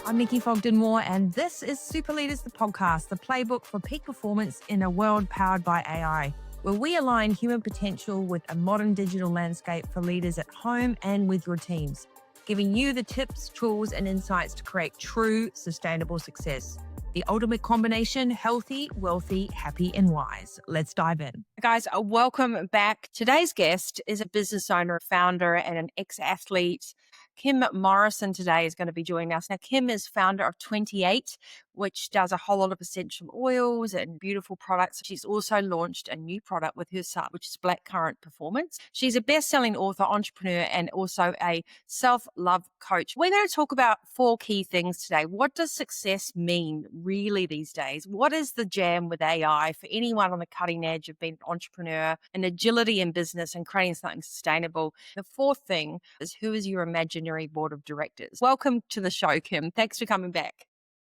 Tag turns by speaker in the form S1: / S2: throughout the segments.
S1: I'm Nikki Fogden-Moore, and this is SuperLeaders, the podcast, the playbook for peak performance in a world powered by AI, where we align human potential with a modern digital landscape for leaders at home and with your teams, giving you the tips, tools, and insights to create true, sustainable success. The ultimate combination: healthy, wealthy, happy, and wise. Let's dive in. Guys, welcome back. Today's guest is a business owner, founder, and an ex-athlete. Kim Morrison today is going to be joining us. Now, Kim is founder of 28, which does a whole lot of essential oils and beautiful products. She's also launched a new product with her son, which is Blackcurrant Performance. She's a best-selling author, entrepreneur, and also a self-love coach. We're going to talk about 4 key things today. What does success mean really these days? What is the jam with AI for anyone on the cutting edge of being an entrepreneur and agility in business and creating something sustainable? The 4th thing is, who is your imaginary board of directors? Welcome to the show, Kim. Thanks for coming back.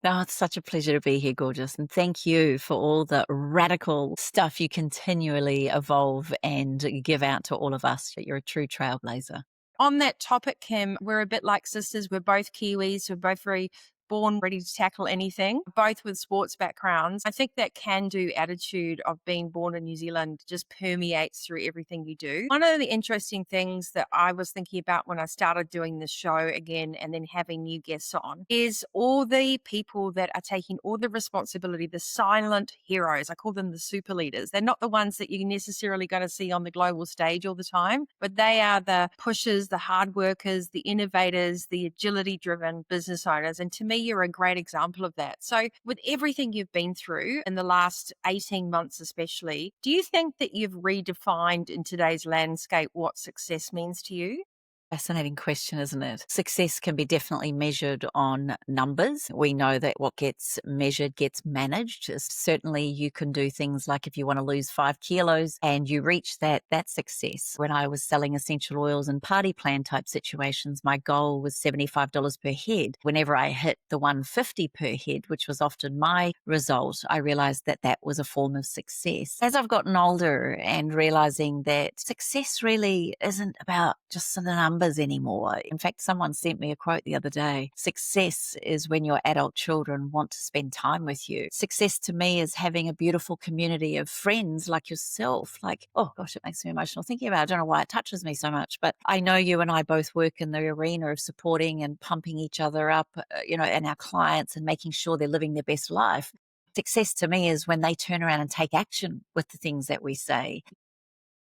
S2: Oh, it's such a pleasure to be here, gorgeous. And thank you for all the radical stuff you continually evolve and give out to all of us. You're a true trailblazer.
S1: On that topic, Kim, we're a bit like sisters. We're both Kiwis. We're both very born ready to tackle anything, both with sports backgrounds. I think that can-do attitude of being born in New Zealand just permeates through everything you do. One of the interesting things that I was thinking about when I started doing this show again and then having new guests on is all the people that are taking all the responsibility, the silent heroes. I call them the super leaders. They're not the ones that you're necessarily going to see on the global stage all the time, but they are the pushers, the hard workers, the innovators, the agility-driven business owners. And to me, you're a great example of that. So with everything you've been through in the last 18 months especially, do you think that you've redefined in today's landscape what success means to you?
S2: Fascinating question, isn't it? Success can be definitely measured on numbers. We know that what gets measured gets managed. Certainly you can do things like if you want to lose 5 kilos and you reach that, that's success. When I was selling essential oils and party plan type situations, my goal was $75 per head. Whenever I hit the $150 per head, which was often my result, I realized that that was a form of success. As I've gotten older and realizing that success really isn't about just the numbers anymore. In fact, someone sent me a quote the other day. Success is when your adult children want to spend time with you. Success to me is having a beautiful community of friends like yourself. Like, oh gosh, it makes me emotional thinking about it. I don't know why it touches me so much, but I know you and I both work in the arena of supporting and pumping each other up, and our clients and making sure they're living their best life. Success to me is when they turn around and take action with the things that we say.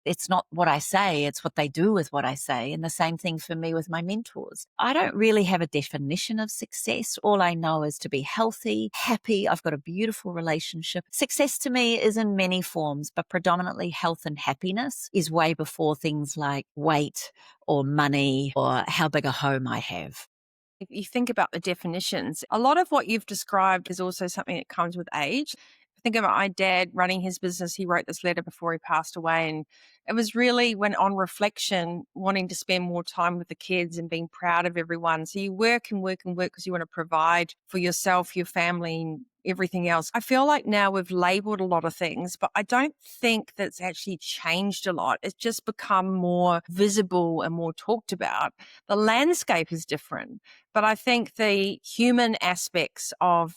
S2: It's not what I say, it's what they do with what I say. And the same thing for me with my mentors. I don't really have a definition of success. All I know is to be healthy, happy. I've got a beautiful relationship. Success to me is in many forms, but predominantly health and happiness is way before things like weight or money or how big a home I have.
S1: If you think about the definitions, a lot of what you've described is also something that comes with age. Think about my dad running his business. He wrote this letter before he passed away. And it was really when on reflection, wanting to spend more time with the kids and being proud of everyone. So you work and work and work because you want to provide for yourself, your family, and everything else. I feel like now we've labeled a lot of things, but I don't think that's actually changed a lot. It's just become more visible and more talked about. The landscape is different, but I think the human aspects of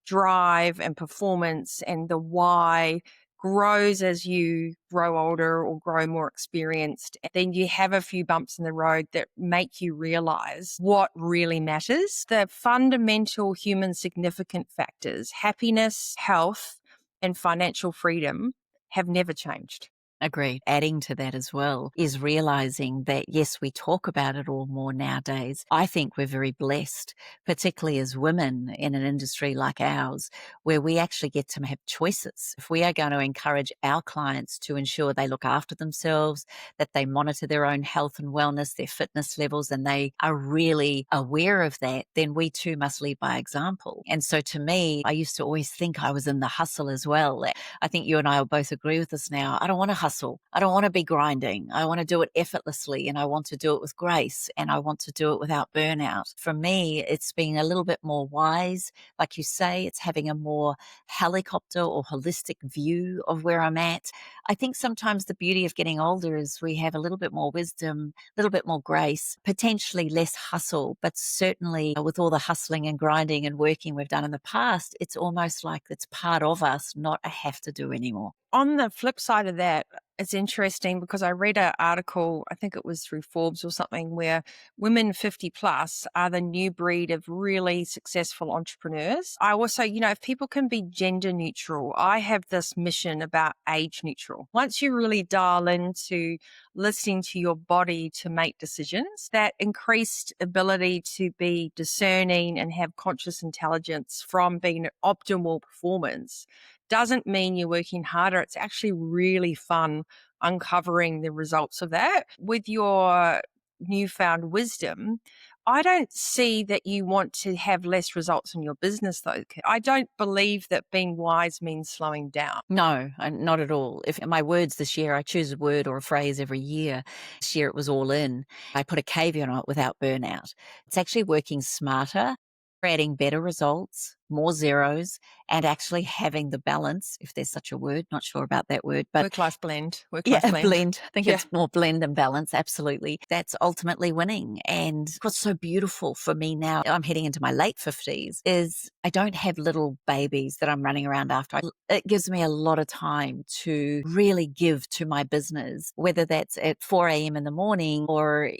S1: drive and performance and the why grows as you grow older or grow more experienced. And then you have a few bumps in the road that make you realize what really matters. The fundamental human significant factors, happiness, health, and financial freedom, have never changed.
S2: Agreed. Adding to that as well is realizing that, yes, we talk about it all more nowadays. I think we're very blessed, particularly as women in an industry like ours, where we actually get to have choices. If we are going to encourage our clients to ensure they look after themselves, that they monitor their own health and wellness, their fitness levels, and they are really aware of that, then we too must lead by example. And so to me, I used to always think I was in the hustle as well. I think you and I will both agree with this now. I don't want to hustle hustle. I don't want to be grinding. I want to do it effortlessly, and I want to do it with grace, and I want to do it without burnout. For me, it's being a little bit more wise. Like you say, it's having a more helicopter or holistic view of where I'm at. I think sometimes the beauty of getting older is we have a little bit more wisdom, a little bit more grace, potentially less hustle, but certainly with all the hustling and grinding and working we've done in the past, it's almost like it's part of us, not a have to do anymore.
S1: On the flip side of that, it's interesting because I read an article, I think it was through Forbes or something, where women 50 plus are the new breed of really successful entrepreneurs. I also, if people can be gender neutral, I have this mission about age neutral. Once you really dial into listening to your body to make decisions, that increased ability to be discerning and have conscious intelligence from being an optimal performance doesn't mean you're working harder. It's actually really fun uncovering the results of that. With your newfound wisdom, I don't see that you want to have less results in your business, though. I don't believe that being wise means slowing down.
S2: No, not at all. If my words this year, I choose a word or a phrase every year. This year it was all in. I put a caveat on it without burnout. It's actually working smarter, creating better results, more zeros, and actually having the balance, if there's such a word, not sure about that word, but
S1: Work-life blend.
S2: blend. I think it's more blend and balance. Absolutely. That's ultimately winning. And what's so beautiful for me now, I'm heading into my late 50s, is I don't have little babies that I'm running around after. It gives me a lot of time to really give to my business, whether that's at 4 a.m. in the morning or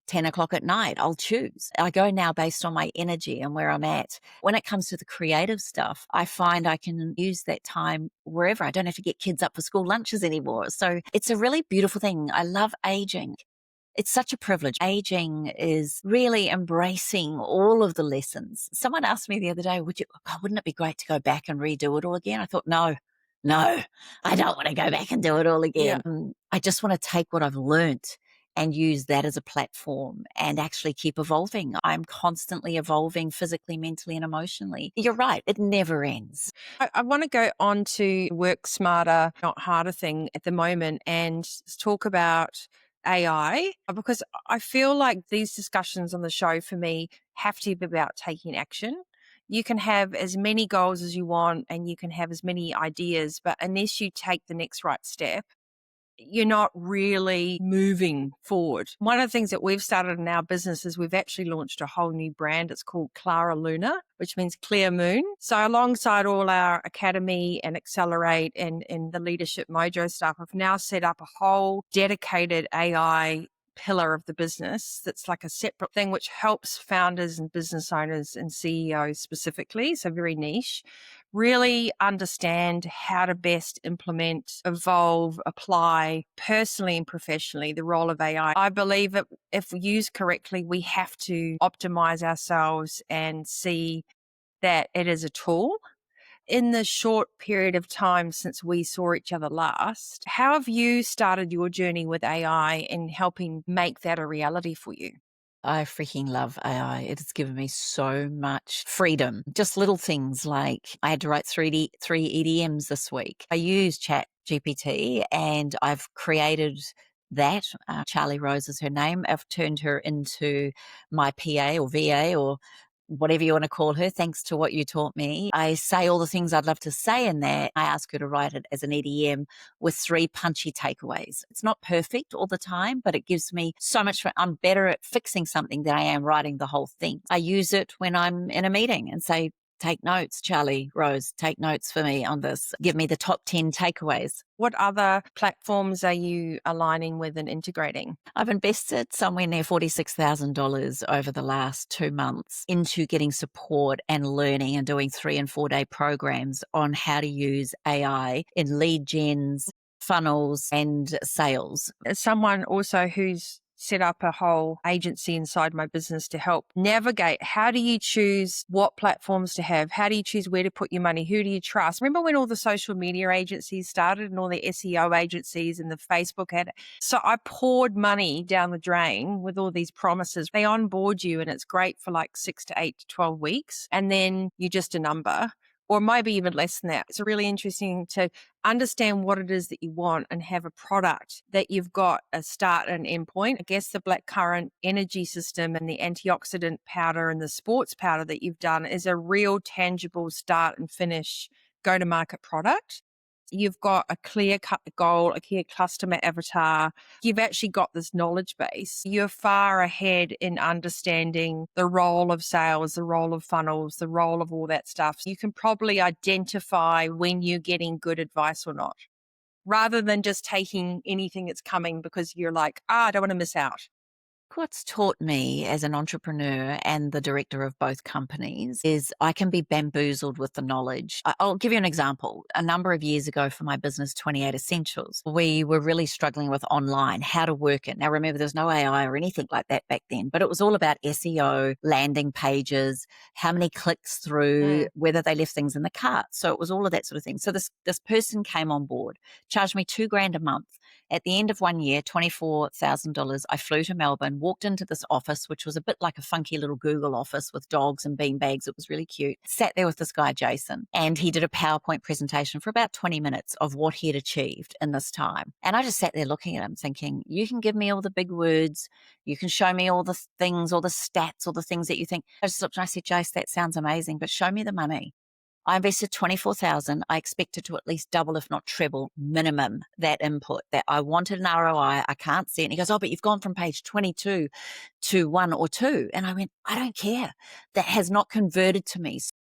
S2: 10 o'clock at night. I'll choose. I go now based on my energy and where I'm at. When it comes to the creative stuff, I find I can use that time wherever. I don't have to get kids up for school lunches anymore. So it's a really beautiful thing. I love aging. It's such a privilege. Aging is really embracing all of the lessons. Someone asked me the other day, wouldn't it be great to go back and redo it all again? I thought, no, I don't want to go back and do it all again.
S1: Yeah.
S2: I just want to take what I've learnt and use that as a platform and actually keep evolving. I'm constantly evolving physically, mentally, and emotionally. You're right. It never ends.
S1: I want to go on to work smarter, not harder thing at the moment and talk about AI, because I feel like these discussions on the show for me have to be about taking action. You can have as many goals as you want and you can have as many ideas, but unless you take the next right step, you're not really moving forward. One of the things that we've started in our business is we've actually launched a whole new brand. It's called Clara Luna, which means clear moon. So alongside all our Academy and Accelerate and the Leadership Mojo stuff, I've now set up a whole dedicated AI pillar of the business that's like a separate thing which helps founders and business owners and CEOs specifically, so very niche, really understand how to best implement, evolve, apply personally and professionally the role of AI. I believe that if used correctly, we have to optimize ourselves and see that it is a tool. In the short period of time since we saw each other last, how have you started your journey with AI and helping make that a reality for you?
S2: I freaking love AI. It has given me so much freedom. Just little things like I had to write three EDMs this week. I use Chat GPT and I've created that. Charlie Rose is her name. I've turned her into my PA or VA or whatever you want to call her, thanks to what you taught me. I say all the things I'd love to say in there. I ask her to write it as an EDM with 3 punchy takeaways. It's not perfect all the time, but it gives me so much. I'm better at fixing something than I am writing the whole thing. I use it when I'm in a meeting and say, take notes, Charlie Rose, take notes for me on this. Give me the top 10 takeaways.
S1: What other platforms are you aligning with and integrating?
S2: I've invested somewhere near $46,000 over the last 2 months into getting support and learning and doing 3 and 4 day programs on how to use AI in lead gens, funnels, and sales.
S1: As someone also who's set up a whole agency inside my business to help navigate. How do you choose what platforms to have? How do you choose where to put your money? Who do you trust? Remember when all the social media agencies started and all the SEO agencies and the Facebook ad? So I poured money down the drain with all these promises. They onboard you and it's great for like 6 to 8 to 12 weeks. And then you're just a number. or maybe even less than that. It's really interesting to understand what it is that you want and have a product that you've got a start and end point. I guess the blackcurrant energy system and the antioxidant powder and the sports powder that you've done is a real tangible start and finish go-to-market product. You've got a clear cut goal, a clear customer avatar. You've actually got this knowledge base. You're far ahead in understanding the role of sales, the role of funnels, the role of all that stuff. You can probably identify when you're getting good advice or not, rather than just taking anything that's coming because you're like, I don't want to miss out.
S2: What's taught me as an entrepreneur and the director of both companies is I can be bamboozled with the knowledge. I'll give you an example. A number of years ago for my business, 28 Essentials, we were really struggling with online, how to work it. Now, remember, there's no AI or anything like that back then, but it was all about SEO, landing pages, how many clicks through, whether they left things in the cart. So it was all of that sort of thing. So this person came on board, charged me $2,000 a month. At the end of 1 year, $24,000, I flew to Melbourne, walked into this office, which was a bit like a funky little Google office with dogs and bean bags. It was really cute. Sat there with this guy, Jason, and he did a PowerPoint presentation for about 20 minutes of what he had achieved in this time. And I just sat there looking at him thinking, you can give me all the big words. You can show me all the things, all the stats, all the things that you think. I just looked and I said, Jace, that sounds amazing, but show me the money. I invested $24,000. I expected to at least double, if not treble, minimum that input, that I wanted an ROI. I can't see it. And he goes, oh, but you've gone from page 22 to 1 or 2. And I went, I don't care. That has not converted to me. So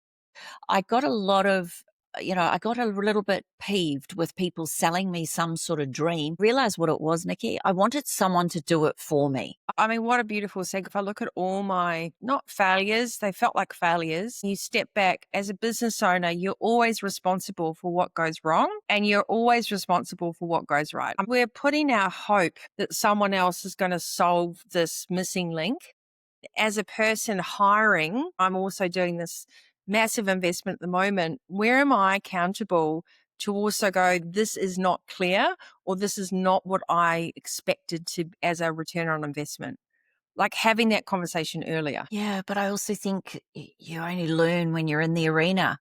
S2: I got a lot of, I got a little bit peeved with people selling me some sort of dream. Realize what it was, Nikki. I wanted someone to do it for me.
S1: I mean, what a beautiful segue. If I look at all my, not failures, they felt like failures. You step back as a business owner, you're always responsible for what goes wrong and you're always responsible for what goes right. We're putting our hope that someone else is going to solve this missing link. As a person hiring, I'm also doing this massive investment at the moment. Where am I accountable to also go, this is not clear, or this is not what I expected to as a return on investment? Like having that conversation earlier.
S2: Yeah, but I also think you only learn when you're in the arena.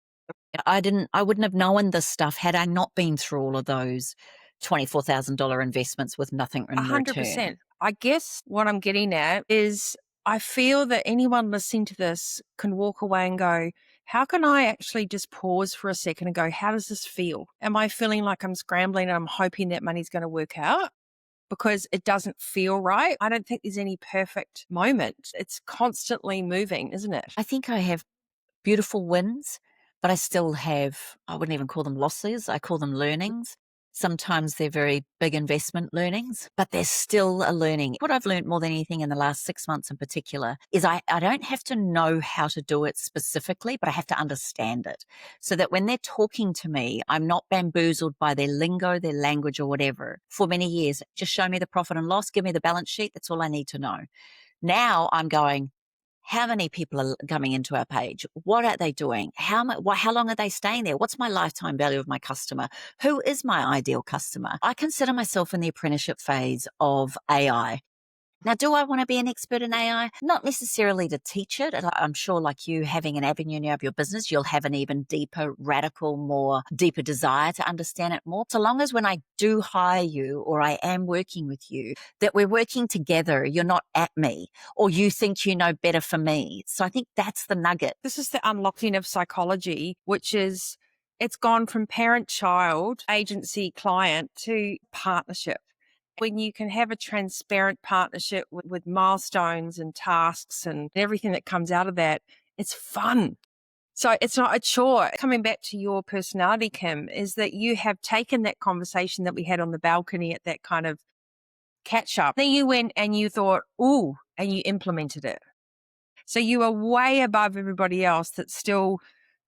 S2: I wouldn't have known this stuff had I not been through all of those $24,000 investments with nothing in
S1: 100%.
S2: return.
S1: I guess what I'm getting at is I feel that anyone listening to this can walk away and go, how can I actually just pause for a second and go, how does this feel? Am I feeling like I'm scrambling and I'm hoping that money's going to work out? Because it doesn't feel right. I don't think there's any perfect moment. It's constantly moving, isn't it?
S2: I think I have beautiful wins, but I still have, I wouldn't even call them losses. I call them learnings. Sometimes they're very big investment learnings, but there's still a learning. What I've learned more than anything in the last 6 months in particular is I don't have to know how to do it specifically, but I have to understand it so that when they're talking to me, I'm not bamboozled by their lingo, their language or whatever. For many years, just show me the profit and loss, give me the balance sheet. That's all I need to know. Now I'm going, how many people are coming into our page? What are they doing? How long are they staying there? What's my lifetime value of my customer? Who is my ideal customer? I consider myself in the apprenticeship phase of AI. Now, do I want to be an expert in AI? Not necessarily to teach it. I'm sure like you having an avenue now of your business, you'll have an even deeper, radical, deeper desire to understand it more. So long as when I do hire you or I am working with you, that we're working together, you're not at me or you think you know better for me. So I think that's the nugget.
S1: This is the unlocking of psychology, which is it's gone from parent-child, agency-client to partnership. When you can have a transparent partnership with milestones and tasks and everything that comes out of that, it's fun. So it's not a chore. Coming back to your personality, Kim, is that you have taken that conversation that we had on the balcony at that kind of catch up. Then you went and you thought, ooh, and you implemented it. So you are way above everybody else that's still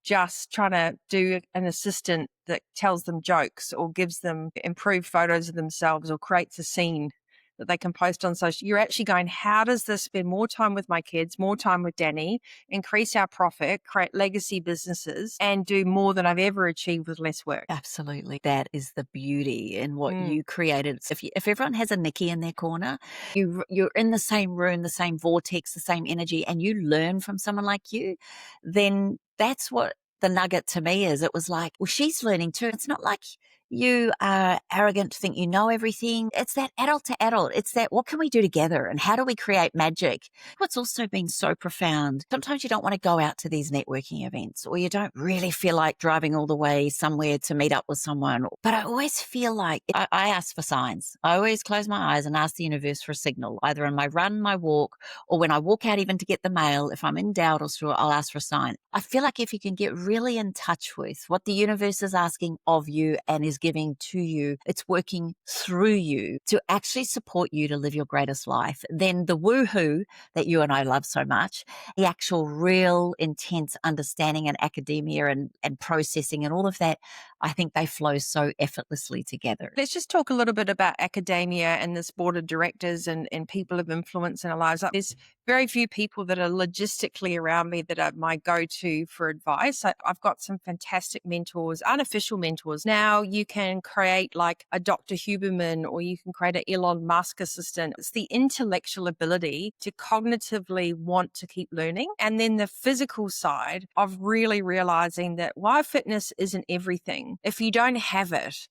S1: just trying to do an assistant that tells them jokes or gives them improved photos of themselves or creates a scene that they can post on social. You're actually going, how does this spend more time with my kids, more time with Danny, increase our profit, create legacy businesses and do more than I've ever achieved with less work?
S2: Absolutely. That is the beauty in what you created. So if everyone has a Nikki in their corner, you're in the same room, the same vortex, the same energy, and you learn from someone like you, then that's what the nugget to me is it was like, well, she's learning too. It's not like you are arrogant to think you know everything. It's that adult to adult. It's that what can we do together and how do we create magic? What's also been so profound, sometimes you don't want to go out to these networking events or you don't really feel like driving all the way somewhere to meet up with someone. But I always feel like I ask for signs. I always close my eyes and ask the universe for a signal, either on my run, my walk, or when I walk out even to get the mail. If I'm in doubt or sure, I'll ask for a sign. I feel like if you can get really in touch with what the universe is asking of you and is giving to you, it's working through you to actually support you to live your greatest life, then the woohoo that you and I love so much, the actual real intense understanding and academia and processing and all of that, I think they flow so effortlessly together.
S1: Let's just talk a little bit about academia and this board of directors and people of influence in our lives. There's very few people that are logistically around me that are my go-to for advice. I've got some fantastic mentors, unofficial mentors. Now you can create like a Dr. Huberman or you can create an Elon Musk assistant. It's the intellectual ability to cognitively want to keep learning. And then the physical side of really realizing that while fitness isn't everything, if you don't have it,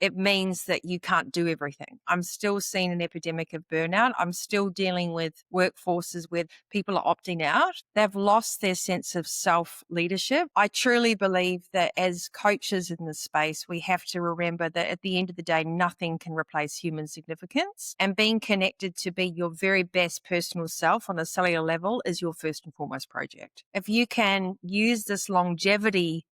S1: it means that you can't do everything. I'm still seeing an epidemic of burnout. I'm still dealing with workforces where people are opting out. They've lost their sense of self-leadership. I truly believe that as coaches in this space, we have to remember that at the end of the day, nothing can replace human significance. And being connected to be your very best personal self on a cellular level is your first and foremost project. If you can use this longevity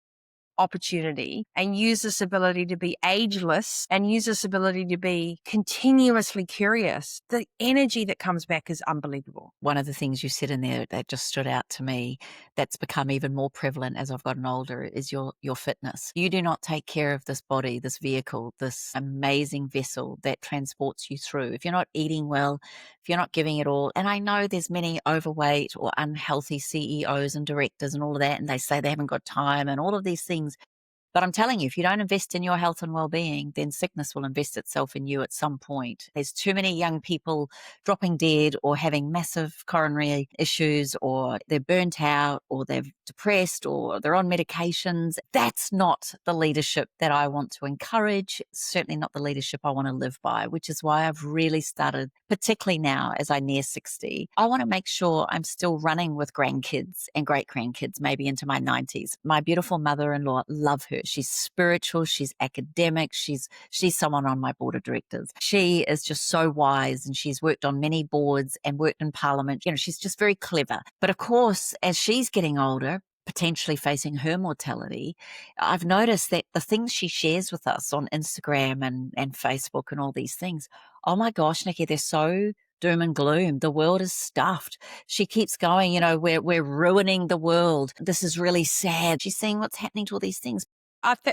S1: opportunity and use this ability to be ageless and use this ability to be continuously curious, the energy that comes back is unbelievable.
S2: One of the things you said in there that just stood out to me that's become even more prevalent as I've gotten older is your fitness. You do not take care of this body, this vehicle, this amazing vessel that transports you through. If you're not eating well, if you're not giving it all, and I know there's many overweight or unhealthy CEOs and directors and all of that, and they say they haven't got time and all of these things. But I'm telling you, if you don't invest in your health and well-being, then sickness will invest itself in you at some point. There's too many young people dropping dead or having massive coronary issues, or they're burnt out, or they're depressed, or they're on medications. That's not the leadership that I want to encourage, certainly not the leadership I want to live by, which is why I've really started, particularly now as I near 60, I want to make sure I'm still running with grandkids and great-grandkids, maybe into my 90s. My beautiful mother-in-law, love her. She's spiritual. She's academic. She's someone on my board of directors. She is just so wise and she's worked on many boards and worked in parliament. You know, she's just very clever. But of course, as she's getting older, potentially facing her mortality, I've noticed that the things she shares with us on Instagram and Facebook and all these things, oh my gosh, Nikki, they're so doom and gloom. The world is stuffed. She keeps going, you know, we're ruining the world. This is really sad. She's seeing what's happening to all these things.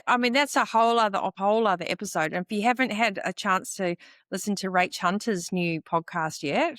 S1: I mean, that's a whole other episode. And if you haven't had a chance to listen to Rach Hunter's new podcast yet,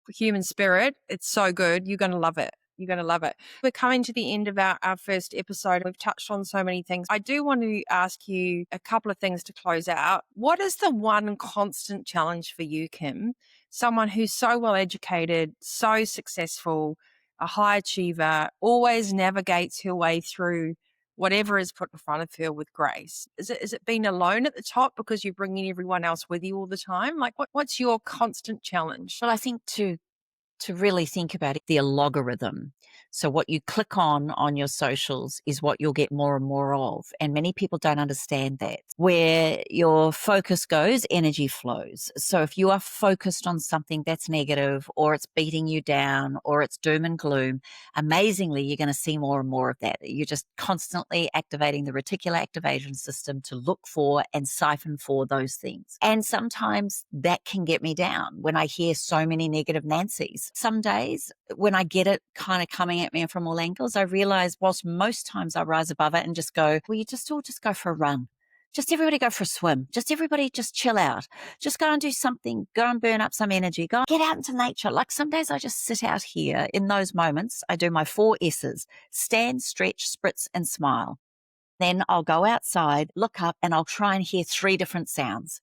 S1: Human Spirit, it's so good. You're going to love it. You're going to love it. We're coming to the end of our first episode. We've touched on so many things. I do want to ask you a couple of things to close out. What is the one constant challenge for you, Kim? Someone who's so well educated, so successful, a high achiever, always navigates her way through whatever is put in front of her with grace. Is it being alone at the top because you're bringing everyone else with you all the time? Like what's your constant challenge?
S2: Well, I think to really think about it, the algorithm. So what you click on your socials is what you'll get more and more of. And many people don't understand that. Where your focus goes, energy flows. So if you are focused on something that's negative or it's beating you down or it's doom and gloom, amazingly, you're going to see more and more of that. You're just constantly activating the reticular activation system to look for and siphon for those things. And sometimes that can get me down when I hear so many negative Nancys. Some days when I get it kind of coming at me from all angles, I realize whilst most times I rise above it and just go, well, you just all just go for a run. Just everybody go for a swim. Just everybody just chill out. Just go and do something. Go and burn up some energy. Go get out into nature. Like some days I just sit out here in those moments. I do my 4 S's: stand, stretch, spritz, and smile. Then I'll go outside, look up, and I'll try and hear 3 different sounds.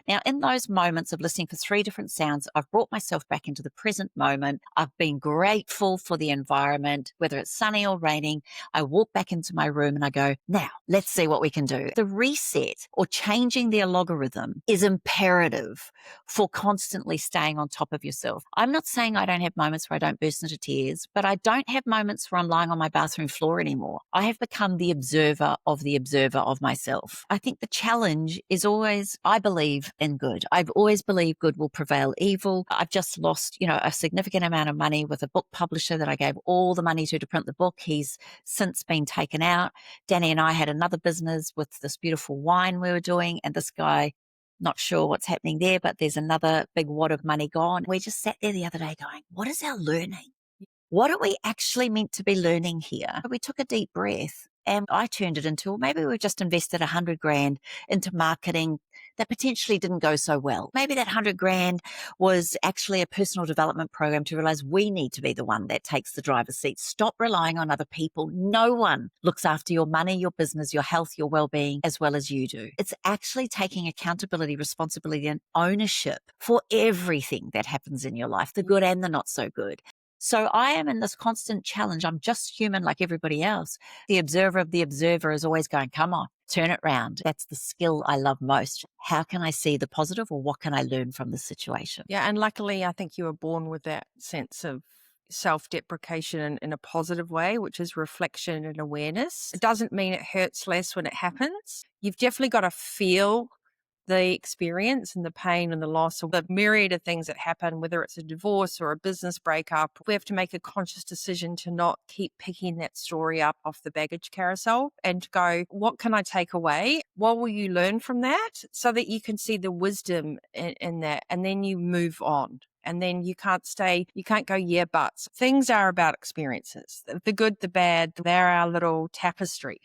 S2: Now, in those moments of listening for 3 different sounds, I've brought myself back into the present moment. I've been grateful for the environment, whether it's sunny or raining. I walk back into my room and I go, now, let's see what we can do. The reset or changing the algorithm is imperative for constantly staying on top of yourself. I'm not saying I don't have moments where I don't burst into tears, but I don't have moments where I'm lying on my bathroom floor anymore. I have become the observer of myself. I think the challenge is always, I believe in good. I've always believed good will prevail evil. I've just lost, a significant amount of money with a book publisher that I gave all the money to print the book. He's since been taken out. Danny and I had another business with this beautiful wine we were doing, and this guy, not sure what's happening there, but there's another big wad of money gone. We just sat there the other day going, what is our learning? What are we actually meant to be learning here? We took a deep breath and I turned it into, well, maybe we've just invested 100 grand into marketing that potentially didn't go so well. Maybe that 100 grand was actually a personal development program to realize we need to be the one that takes the driver's seat. Stop relying on other people. No one looks after your money, your business, your health, your well-being as well as you do. It's actually taking accountability, responsibility, and ownership for everything that happens in your life, the good and the not so good. So I am in this constant challenge. I'm just human like everybody else. The observer of the observer is always going, come on, turn it round. That's the skill I love most. How can I see the positive, or what can I learn from the situation?
S1: Yeah, and luckily, I think you were born with that sense of self-deprecation in a positive way, which is reflection and awareness. It doesn't mean it hurts less when it happens. You've definitely got to feel the experience and the pain and the loss, or the myriad of things that happen, whether it's a divorce or a business breakup. We have to make a conscious decision to not keep picking that story up off the baggage carousel and to go, what can I take away? What will you learn from that? So that you can see the wisdom in that, and then you move on. And then you can't go, yeah, buts. Things are about experiences. The good, the bad, they're our little tapestry.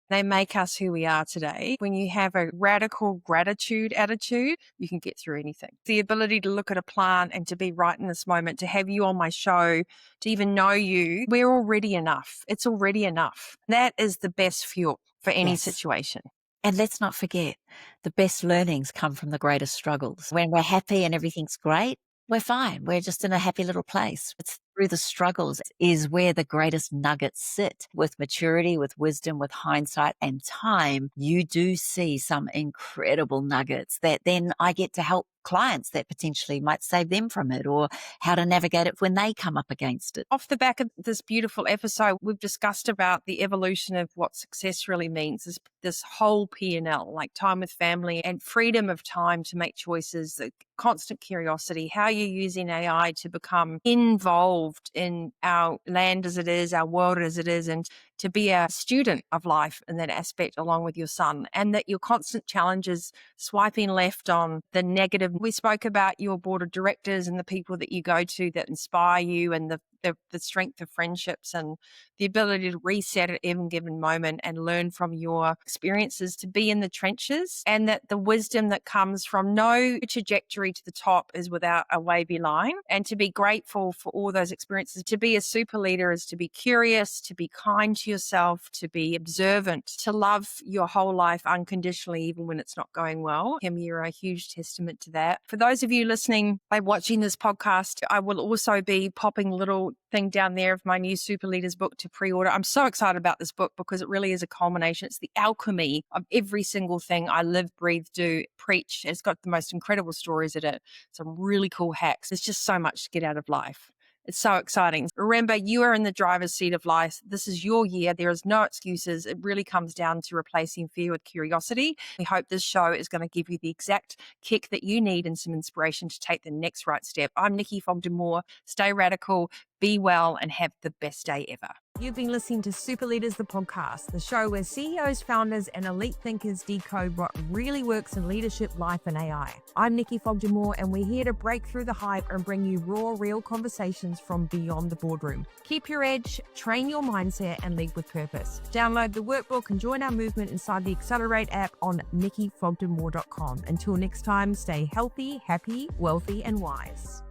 S1: They make us who we are today. When you have a radical gratitude attitude, you can get through anything. The ability to look at a plant and to be right in this moment, to have you on my show, to even know you, we're already enough. It's already enough. That is the best fuel for any situation.
S2: And let's not forget, the best learnings come from the greatest struggles. When we're happy and everything's great, we're fine. We're just in a happy little place. It's through the struggles is where the greatest nuggets sit. With maturity, with wisdom, with hindsight and time, you do see some incredible nuggets that then I get to help clients that potentially might save them from it, or how to navigate it when they come up against it.
S1: Off the back of this beautiful episode, we've discussed about the evolution of what success really means, this whole P&L, like time with family and freedom of time to make choices, the constant curiosity, how you're using AI to become involved in our land as it is, our world as it is, and to be a student of life in that aspect along with your son, and that your constant challenge is swiping left on the negative. We spoke about your board of directors and the people that you go to that inspire you, and the strength of friendships and the ability to reset at any given moment and learn from your experiences, to be in the trenches, and that the wisdom that comes from no trajectory to the top is without a wavy line, and to be grateful for all those experiences. To be a super leader is to be curious, to be kind to yourself, to be observant, to love your whole life unconditionally, even when it's not going well. Kim, you're a huge testament to that. For those of you listening by watching this podcast, I will also be popping a little thing down there of my new SuperLeaders book to pre-order. I'm so excited about this book because it really is a culmination. It's the alchemy of every single thing I live, breathe, do, preach. It's got the most incredible stories in it. Some really cool hacks. There's just so much to get out of life. It's so exciting. Remember, you are in the driver's seat of life. This is your year. There is no excuses. It really comes down to replacing fear with curiosity. We hope this show is going to give you the exact kick that you need and some inspiration to take the next right step. I'm Nikki Fogden-Moore. Stay radical, be well, and have the best day ever. You've been listening to SuperLeaders, the podcast, the show where CEOs, founders, and elite thinkers decode what really works in leadership, life, and AI. I'm Nikki Fogden-Moore, and we're here to break through the hype and bring you raw, real conversations from beyond the boardroom. Keep your edge, train your mindset, and lead with purpose. Download the workbook and join our movement inside the Accelerate app on nikkifogdenmoore.com. Until next time, stay healthy, happy, wealthy, and wise.